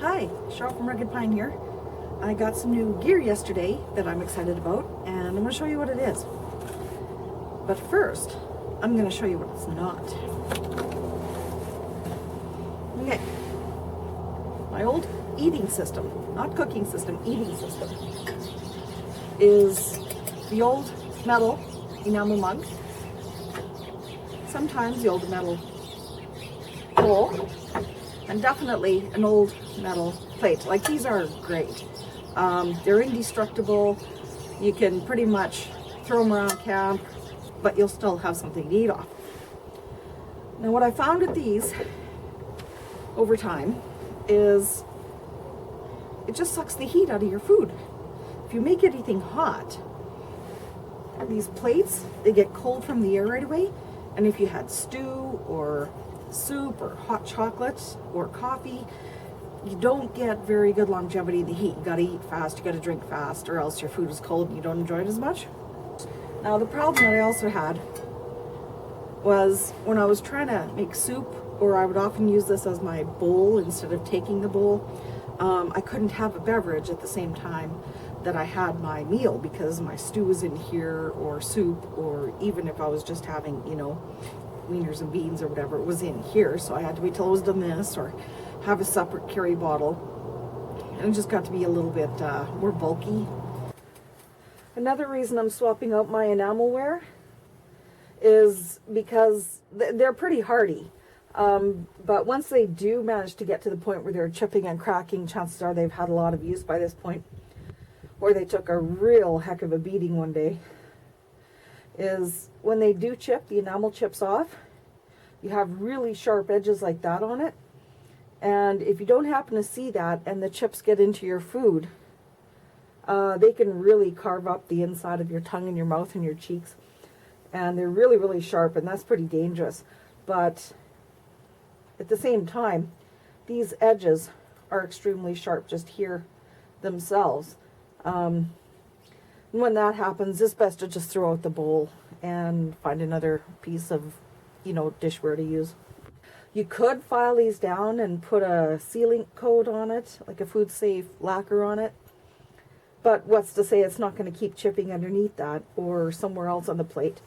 Hi, Cheryl from Rugged Pine here. I got some new gear yesterday that I'm excited about, and I'm going to show you what it is. But first, I'm going to show you what it's not. Okay, my old eating system, not cooking system, eating system, is the old metal enamel mug, sometimes the old metal bowl, and definitely an old metal plate. Like, these are great. They're indestructible. You can pretty much throw them around camp, but you'll still have something to eat off. Now, what I found with these over time is it just sucks the heat out of your food. If you make anything hot, these plates, they get cold from the air right away. And if you had stew or soup or hot chocolate or coffee, you don't get very good longevity in the heat. You gotta eat fast, you gotta drink fast, or else your food is cold and you don't enjoy it as much. Now, the problem that I also had was when I was trying to make soup, or I would often use this as my bowl instead of taking the bowl, I couldn't have a beverage at the same time that I had my meal, because my stew was in here, or soup, or even if I was just having, wieners and beans or whatever, it was in here. So I had to wait till it was done this, or have a separate carry bottle, and it just got to be a little bit more bulky. Another reason I'm swapping out my enamelware is because they're pretty hardy, but once they do manage to get to the point where they're chipping and cracking, chances are they've had a lot of use by this point, or they took a real heck of a beating one day. Is when they do chip, the enamel chips off, you have really sharp edges like that on it. And if you don't happen to see that and the chips get into your food, they can really carve up the inside of your tongue and your mouth and your cheeks. And they're really, really sharp, and that's pretty dangerous. But at the same time, these edges are extremely sharp just here themselves. When that happens, it's best to just throw out the bowl and find another piece of, dishware to use. You could file these down and put a sealing coat on it, like a food safe lacquer on it. But what's to say it's not going to keep chipping underneath that or somewhere else on the plate?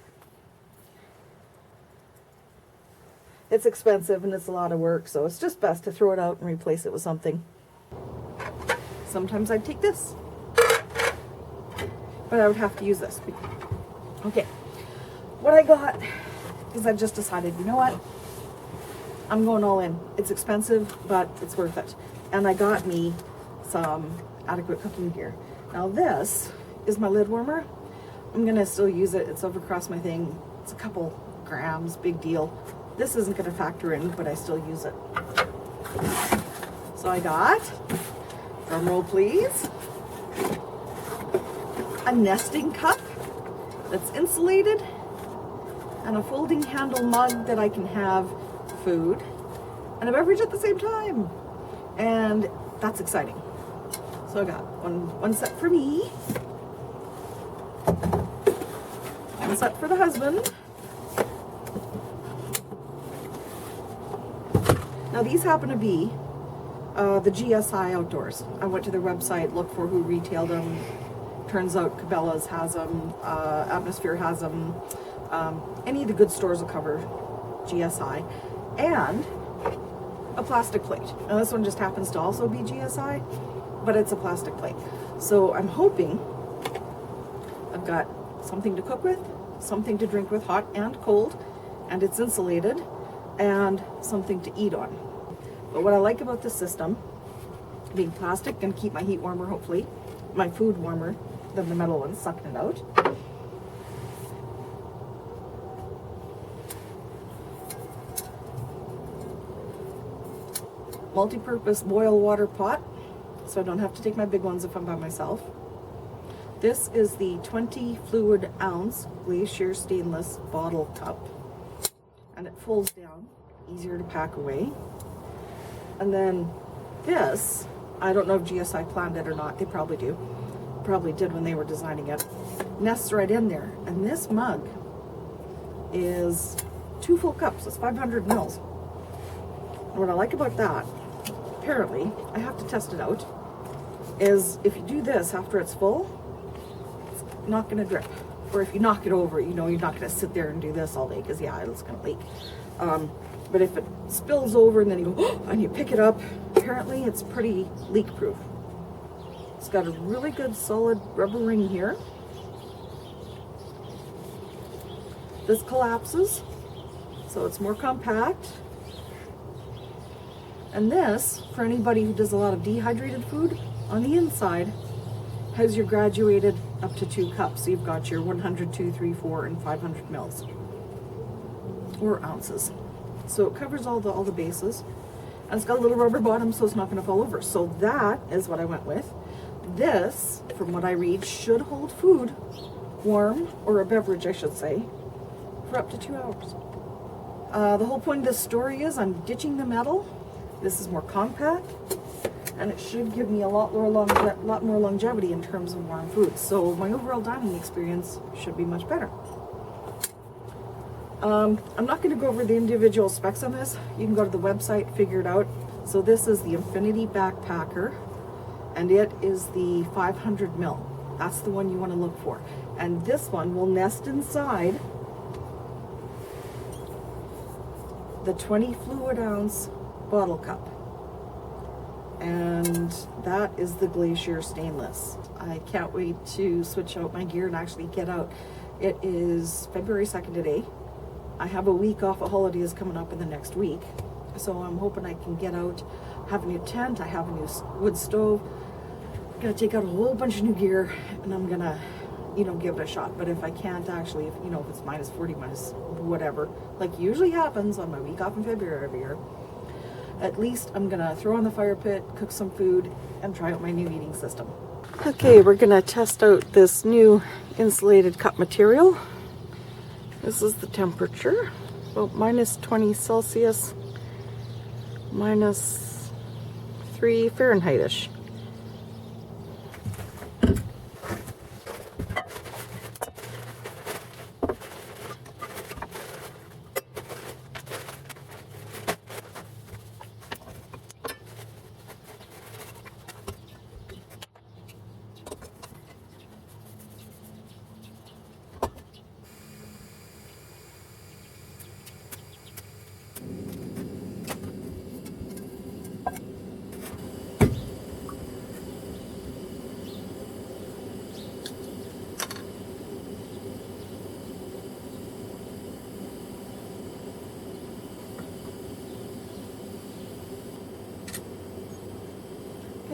It's expensive and it's a lot of work, so it's just best to throw it out and replace it with something. Sometimes I'd take this, but I would have to use this. Okay, what I got is I've just decided, you know what? I'm going all in. It's expensive, but it's worth it. And I got me some adequate cooking gear. Now, this is my lid warmer. I'm gonna still use it. It's over across my thing. It's a couple grams, big deal. This isn't gonna factor in, but I still use it. So I got, drum roll please, a nesting cup that's insulated, and a folding handle mug that I can have food and a beverage at the same time. And that's exciting. So I got one set for me, one set for the husband. Now, these happen to be the GSI outdoors. I went to their website, looked for who retailed them. Turns out Cabela's has them, Atmosphere has them. Any of the good stores will cover GSI. And a plastic plate. Now, this one just happens to also be GSI, but it's a plastic plate. So I'm hoping I've got something to cook with, something to drink with, hot and cold, and it's insulated, and something to eat on. But what I like about this system, being plastic, gonna keep my heat warmer, hopefully, my food warmer than the metal one, sucking it out. Multi-purpose boil water pot, so I don't have to take my big ones if I'm by myself. This is the 20 fluid ounce Glacier stainless bottle cup, and it folds down, easier to pack away. And then this, I don't know if GSI planned it or not, they probably do. Probably did when they were designing it. Nests right in there, and this mug is 2 full cups. It's 500 mils. And what I like about that apparently, I have to test it out, is if you do this after it's full, it's not going to drip. Or if you knock it over, you know, you're not going to sit there and do this all day, because yeah, it's going to leak. But if it spills over and then you go, oh, and you pick it up, apparently it's pretty leak proof. It's got a really good solid rubber ring here. This collapses, so it's more compact. And this, for anybody who does a lot of dehydrated food, on the inside has your graduated up to 2 cups. So you've got your 100, 2, 3, 4, and 500 mils or ounces. So it covers all the bases, and it's got a little rubber bottom, so it's not going to fall over. So that is what I went with. This, from what I read, should hold food warm, or a beverage, I should say, for up to 2 hours. The whole point of this story is I'm ditching the metal. This is more compact, and it should give me a lot more longevity in terms of warm food. So my overall dining experience should be much better. I'm not going to go over the individual specs on this. You can go to the website, figure it out. So this is the Infinity Backpacker, and it is the 500 mil. That's the one you want to look for. And this one will nest inside the 20 fluid ounce bottle cup, and that is the Glacier stainless. I can't wait to switch out my gear and actually get out. It is February 2nd today. I have a week off of holidays coming up in the next week, so I'm hoping I can get out, have a new tent, I have a new wood stove. I'm gonna take out a whole bunch of new gear, and I'm gonna, you know, give it a shot. But if I can't actually, if, you know, if it's minus 40, minus whatever, like usually happens on my week off in February every year, at least I'm gonna throw on the fire pit, cook some food, and try out my new heating system. Okay, we're gonna test out this new insulated cup material. This is the temperature, about minus 20 Celsius, minus 3 Fahrenheit-ish.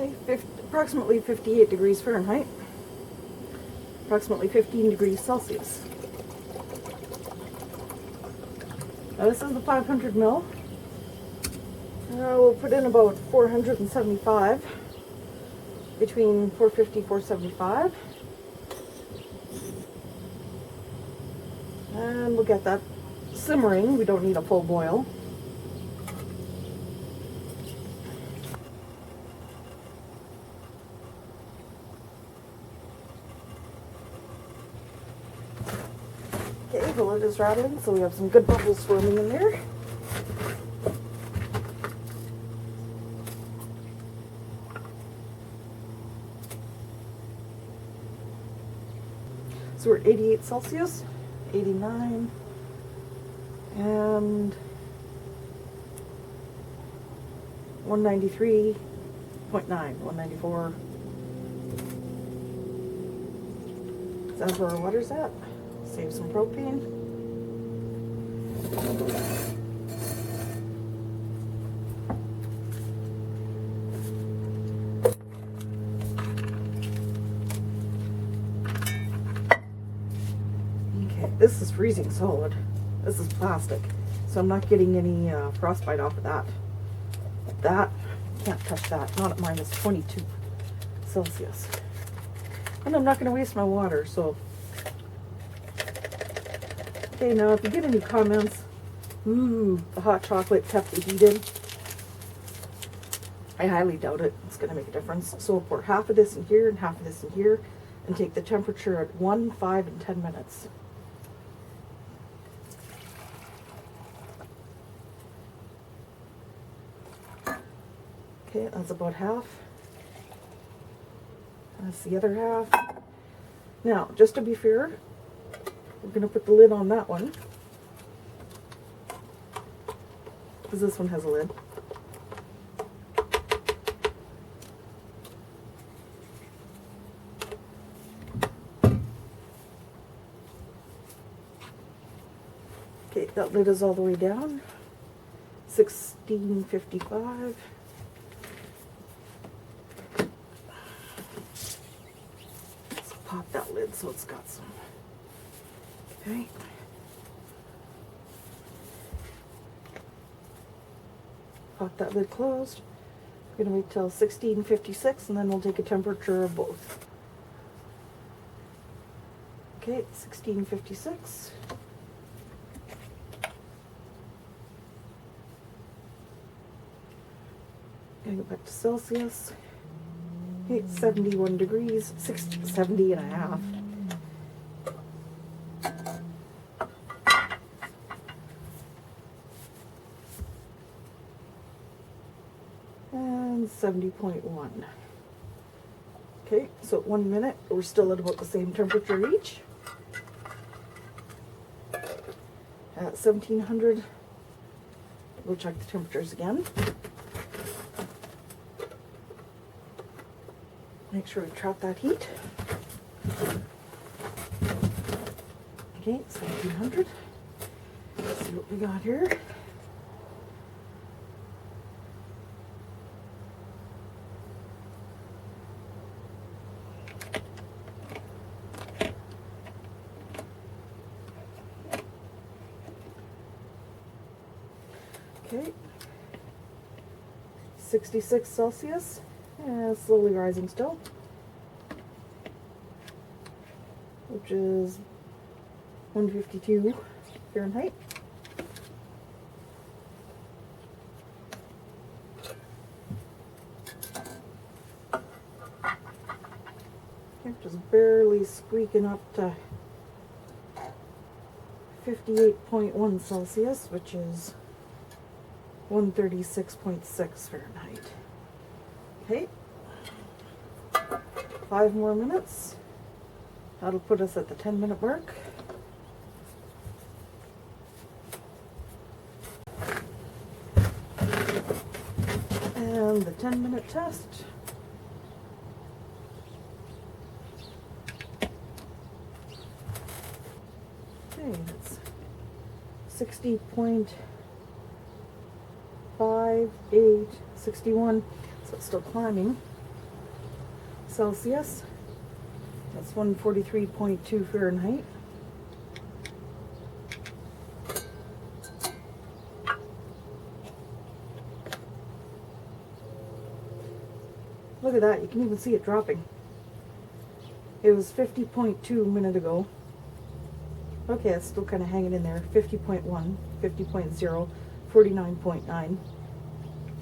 Okay, approximately 58 degrees Fahrenheit, approximately 15 degrees Celsius. Now this is the 500 mil. We'll put in about 475, between 450 and 475. And we'll get that simmering. We don't need a full boil. Okay, the lid is rattling, so we have some good bubbles swimming in there. So we're at 88 Celsius, 89, and 193.9, 194. That's where our water's at. Save some propane. Okay, this is freezing solid. This is plastic, so I'm not getting any frostbite off of that. That, can't touch that, not at minus 22 Celsius. And I'm not going to waste my water, so. Okay, now if you get any comments, ooh, the hot chocolate kept the heat in. I highly doubt it. It's going to make a difference. So we'll pour half of this in here and half of this in here, and take the temperature at 1, 5, and 10 minutes. Okay, that's about half. That's the other half. Now, just to be fair, we're going to put the lid on that one, because this one has a lid. Okay, that lid is all the way down. 1655. Let's pop that lid so it's got some. Okay. Pop that lid closed. We're going to wait till 1656 and then we'll take a temperature of both. Okay, 1656. Gonna go back to Celsius. Okay, 71 degrees, 70 and a half. And 70.1. Okay, so 1 minute, we're still at about the same temperature each. At 1700, we'll check the temperatures again. Make sure we trap that heat. Okay, 1700. Let's see what we got here. Okay, 66 Celsius. Slowly rising still, which is 152 Fahrenheit. Okay, just barely squeaking up to 58.1 Celsius, which is 136.6 Fahrenheit. Okay, 5 more minutes. That'll put us at the 10-minute mark. And the 10-minute test. Okay, that's 60.58, 61. So it's still climbing. Celsius. That's 143.2 Fahrenheit. Look at that, you can even see it dropping. It was 50.2 a minute ago. Okay, it's still kind of hanging in there. 50.1, 50.0, 49.9,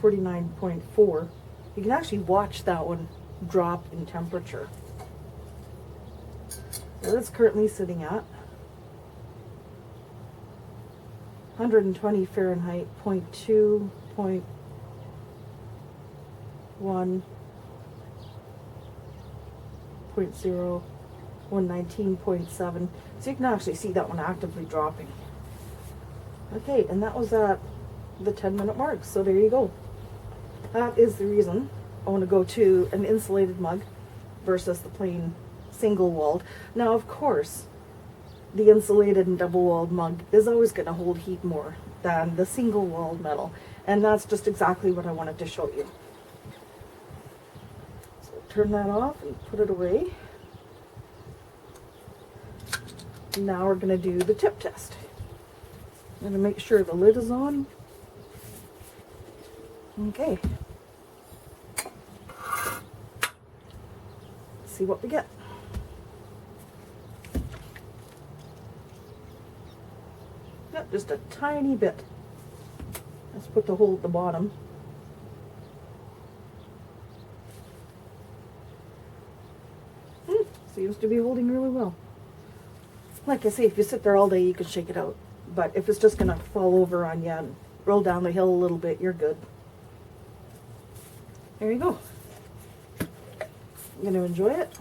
49.4. You can actually watch that one drop in temperature. So that's currently sitting at 120 Fahrenheit, 0.2, 0.1, 0.0, 119.7. So you can actually see that one actively dropping. Okay, and that was at the 10-minute mark. So there you go. That is the reason I want to go to an insulated mug versus the plain single-walled. Now, of course, the insulated and double-walled mug is always going to hold heat more than the single-walled metal. And that's just exactly what I wanted to show you. So turn that off and put it away. Now we're going to do the tip test. I'm going to make sure the lid is on. Okay. Let's see what we get. Yep, just a tiny bit. Let's put the hole at the bottom. Seems to be holding really well. Like I say, if you sit there all day, you can shake it out. But if it's just going to fall over on you and roll down the hill a little bit, you're good. There you go. I'm going to enjoy it.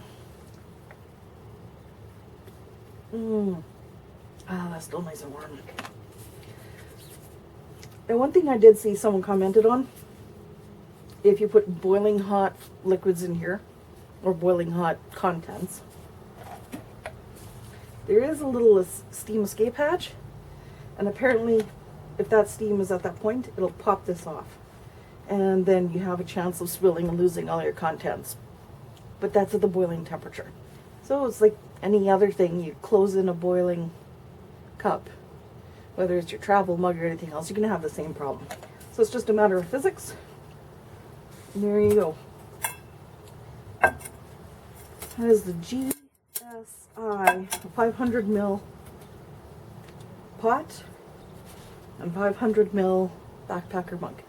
Ah, that's still nice and warm. And one thing I did see someone commented on, if you put boiling hot liquids in here, or boiling hot contents, there is a little steam escape hatch, and apparently if that steam is at that point, it'll pop this off. And then you have a chance of spilling and losing all your contents. But that's at the boiling temperature. So it's like any other thing, you close in a boiling cup, whether it's your travel mug or anything else, you're going to have the same problem. So it's just a matter of physics. And there you go. That is the GSI 500 ml pot and 500 ml backpacker mug.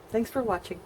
Thanks for watching.